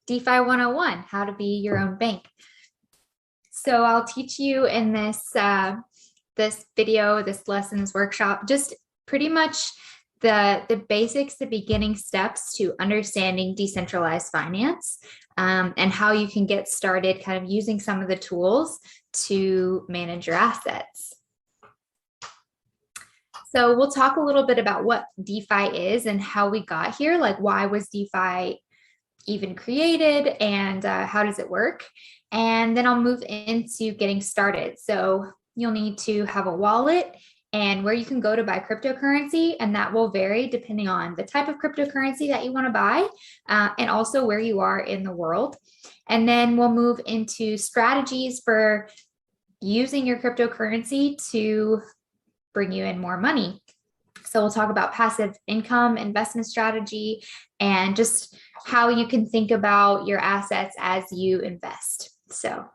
DeFi 101, how to be your own bank. So I'll teach you in this video, this lessons workshop, just pretty much the basics, the beginning steps to understanding decentralized finance, and how you can get started kind of using some of the tools to manage your assets. So we'll talk a little bit about what DeFi is and how we got here, like why was DeFi even created and how does it work? And then I'll move into getting started. So you'll need to have a wallet and where you can go to buy cryptocurrency, and that will vary depending on the type of cryptocurrency that you want to buy, and also where you are in the world. And then we'll move into strategies for using your cryptocurrency to bring you in more money. So we'll talk about passive income, investment strategy, and just how you can think about your assets as you invest. So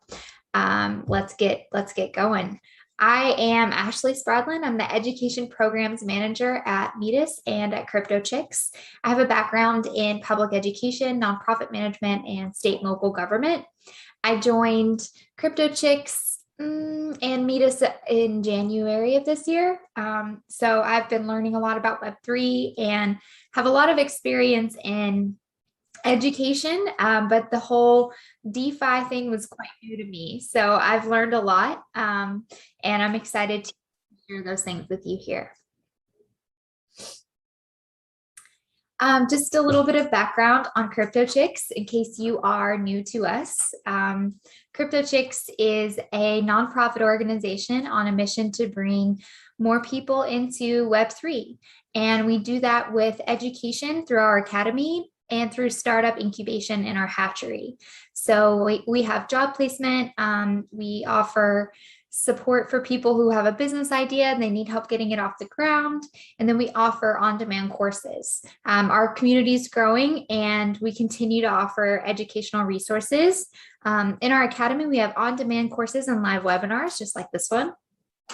let's get going. I am Ashley Spradlin. I'm the Education Programs Manager at Metis and at Crypto Chicks. I have a background in public education, nonprofit management, and state and local government. I joined Crypto Chicks and Metis in January of this year. So I've been learning a lot about Web3 and have a lot of experience in education, but the whole DeFi thing was quite new to me. So I've learned a lot, and I'm excited to share those things with you here. Just a little bit of background on Crypto Chicks in case you are new to us. Crypto Chicks is a nonprofit organization on a mission to bring more people into Web3. And we do that with education through our academy and through startup incubation in our hatchery. So we have job placement. We offer support for people who have a business idea and they need help getting it off the ground. And then we offer on-demand courses. Our community is growing and we continue to offer educational resources. In our academy, we have on-demand courses and live webinars, just like this one.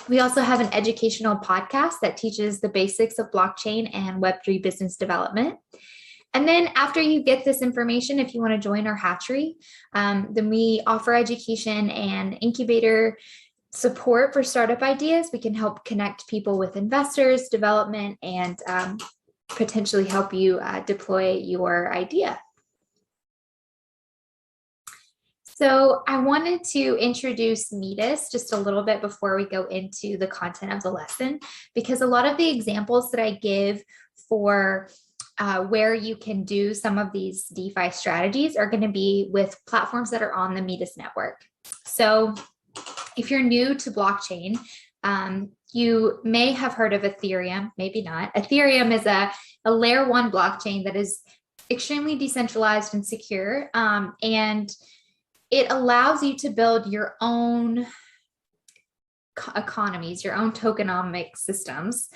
We also have an educational podcast that teaches the basics of blockchain and Web3 business development. And then after you get this information, if you want to join our hatchery, then we offer education and incubator support for startup ideas. We can help connect people with investors, development, and potentially help you deploy your idea. So I wanted to introduce Metis just a little bit before we go into the content of the lesson, because a lot of the examples that I give for where you can do some of these DeFi strategies are going to be with platforms that are on the Metis network. So if you're new to blockchain, you may have heard of Ethereum, maybe not. Ethereum is a layer 1 blockchain that is extremely decentralized and secure, and it allows you to build your own economies, your own tokenomic systems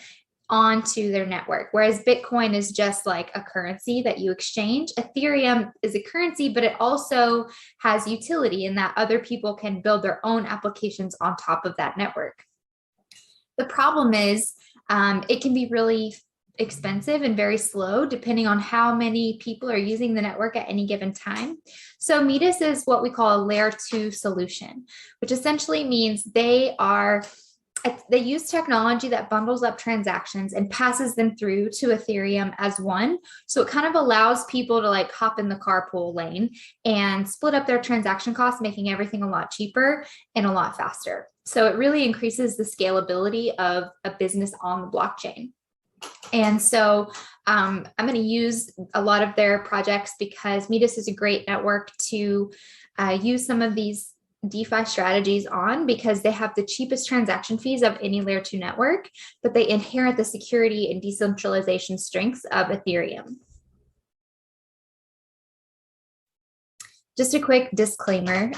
onto their network. Whereas Bitcoin is just like a currency that you exchange. Ethereum is a currency, but it also has utility in that other people can build their own applications on top of that network. The problem is it can be really expensive and very slow depending on how many people are using the network at any given time. So Metis is what we call a layer 2 solution, which essentially means they use technology that bundles up transactions and passes them through to Ethereum as one. So it kind of allows people to like hop in the carpool lane and split up their transaction costs, making everything a lot cheaper and a lot faster. So it really increases the scalability of a business on the blockchain. And so I'm going to use a lot of their projects because Metis is a great network to use some of these DeFi strategies on, because they have the cheapest transaction fees of any layer 2 network, but they inherit the security and decentralization strengths of Ethereum. Just a quick disclaimer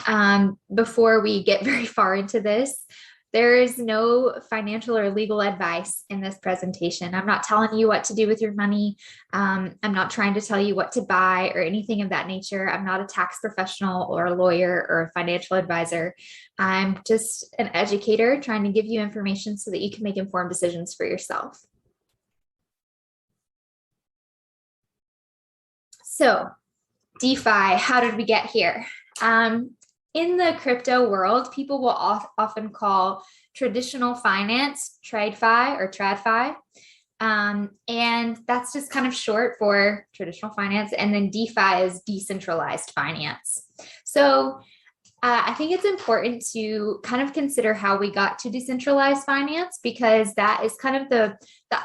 before we get very far into this. There is no financial or legal advice in this presentation. I'm not telling you what to do with your money. I'm not trying to tell you what to buy or anything of that nature. I'm not a tax professional or a lawyer or a financial advisor. I'm just an educator trying to give you information so that you can make informed decisions for yourself. So DeFi, how did we get here? In the crypto world, people will often call traditional finance TradFi or TradFi. And that's just kind of short for traditional finance. And then DeFi is decentralized finance. So I think it's important to kind of consider how we got to decentralized finance, because that is kind of the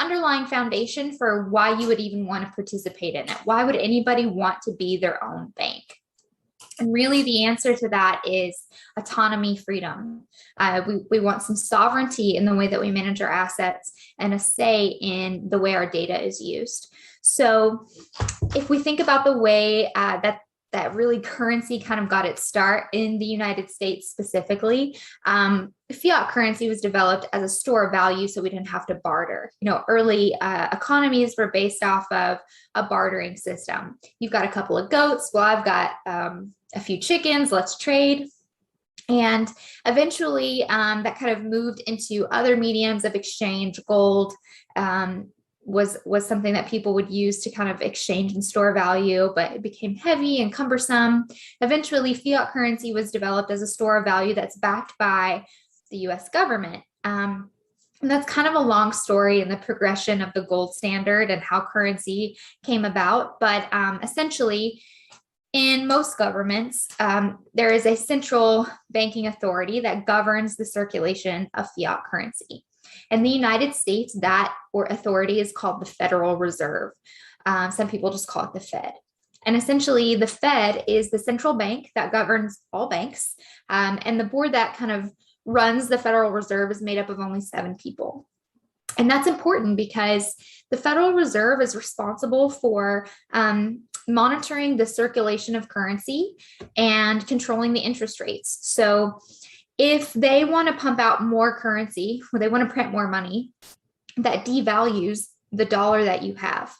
underlying foundation for why you would even want to participate in it. Why would anybody want to be their own bank? And really the answer to that is autonomy, freedom. We want some sovereignty in the way that we manage our assets and a say in the way our data is used. So if we think about the way that really currency kind of got its start in the United States specifically, fiat currency was developed as a store of value so we didn't have to barter. Early economies were based off of a bartering system. You've got a couple of goats. Well, I've got a few chickens. Let's trade. And eventually that kind of moved into other mediums of exchange. Gold was something that people would use to kind of exchange and store value, but it became heavy and cumbersome. Eventually, fiat currency was developed as a store of value that's backed by the US government. And that's kind of a long story in the progression of the gold standard and how currency came about. But essentially, in most governments, there is a central banking authority that governs the circulation of fiat currency. In the United States, that authority is called the Federal Reserve. Some people just call it the Fed. And essentially, the Fed is the central bank that governs all banks. And the board that kind of runs the Federal Reserve is made up of only 7 people. And that's important because the Federal Reserve is responsible for monitoring the circulation of currency and controlling the interest rates. So if they want to pump out more currency, or they want to print more money, that devalues the dollar that you have.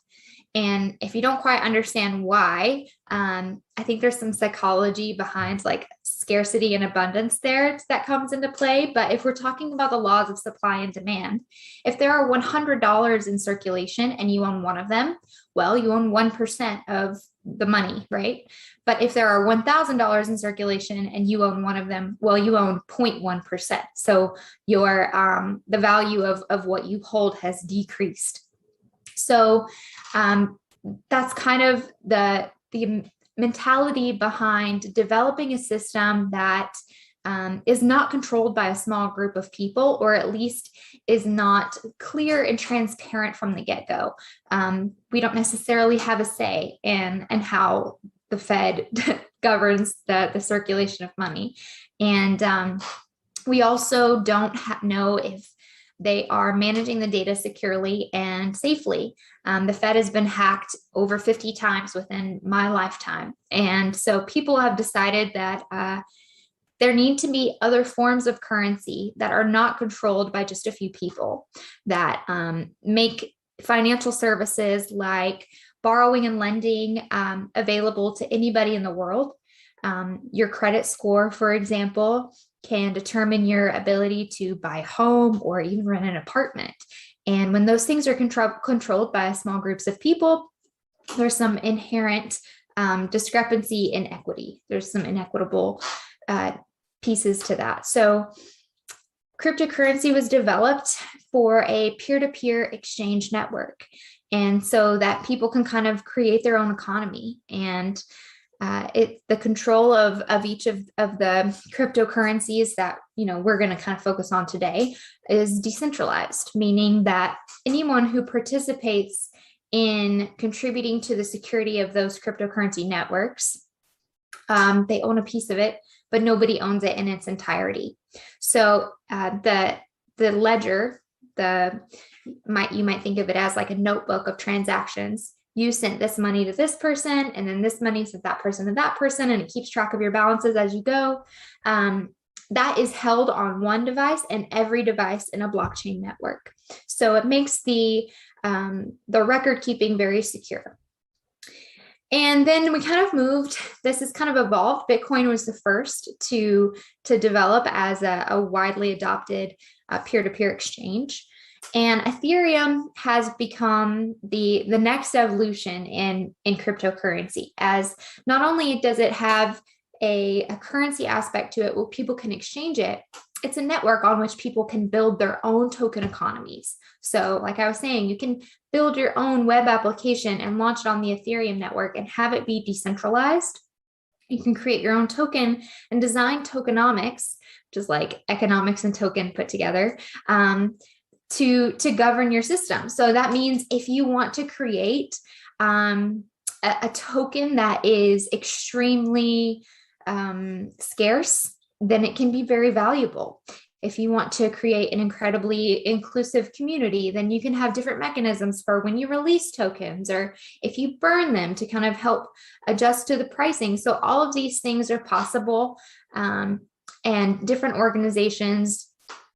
And if you don't quite understand why, I think there's some psychology behind like scarcity and abundance there that comes into play. But if we're talking about the laws of supply and demand, if there are $100 in circulation and you own one of them, well, you own 1% of the money, right? But if there are $1,000 in circulation and you own one of them, well, you own 0.1%. So your the value of what you hold has decreased. So that's kind of the mentality behind developing a system that is not controlled by a small group of people, or at least is not clear and transparent from the get-go. We don't necessarily have a say in how the Fed governs the circulation of money. And we also don't know if they are managing the data securely and safely. The Fed has been hacked over 50 times within my lifetime. And so people have decided that there need to be other forms of currency that are not controlled by just a few people, that make financial services like borrowing and lending available to anybody in the world. Your credit score, for example, can determine your ability to buy a home or even rent an apartment. And when those things are controlled by small groups of people, there's some inherent discrepancy in equity. There's some inequitable pieces to that. So cryptocurrency was developed for a peer-to-peer exchange network. And so that people can kind of create their own economy. And the control of each of the cryptocurrencies that we're going to kind of focus on today is decentralized, meaning that anyone who participates in contributing to the security of those cryptocurrency networks, they own a piece of it, but nobody owns it in its entirety. So the ledger, you might think of it as like a notebook of transactions. You sent this money to this person, and then this money sent that person to that person, and it keeps track of your balances as you go. That is held on one device and every device in a blockchain network. So it makes the record keeping very secure. And then we kind of moved, this has kind of evolved. Bitcoin was the first to develop as a widely adopted peer-to-peer exchange. And Ethereum has become the next evolution in cryptocurrency, as not only does it have a currency aspect to it where people can exchange it, it's a network on which people can build their own token economies. So, like I was saying, you can build your own web application and launch it on the Ethereum network and have it be decentralized. You can create your own token and design tokenomics, which is like economics and token put together, to govern your system. So that means if you want to create a token that is extremely scarce, then it can be very valuable. If you want to create an incredibly inclusive community, then you can have different mechanisms for when you release tokens, or if you burn them to kind of help adjust to the pricing. So all of these things are possible, and different organizations